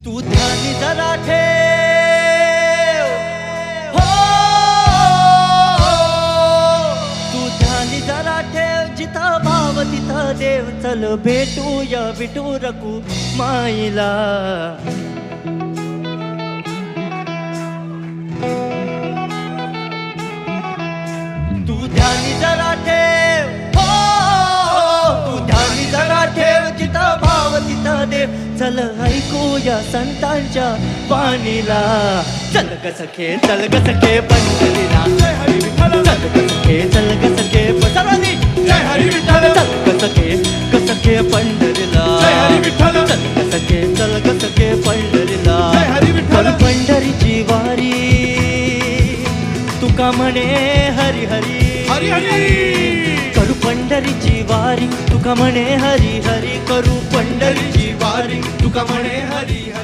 तू ध्यानी जरा ठेव, हो तू ध्यानी जरा ठेव, जिथं भाव तिथं देव. चल भेटूया विठुरकू माईला. तू ध्यानी जरा ठेव, हो तू ध्यानी जरा ठेव, जिथं भाव तिथं देव. चल ऐकूया संतांच्या वाणीला. चल ग सखे, चल ग सखे पंढरीला. जय हरी विठ्ठल. चल ग सखे, चल ग सखे सर्वांनी. जय हरी विठ्ठल. चल ग सखे पंढरीला. जय हरी विठ्ठल. चल ग सखे, चल ग सखे पंढरीला. जय हरी विठ्ठल. करू पंढरीची वारी, तुका म्हणे हरी हरी. हरी हरी. करू पंढरीची वारी, तुका म्हणे हरी हरी. करू पंढरीची वारी, तुका म्हणे हरी हरी.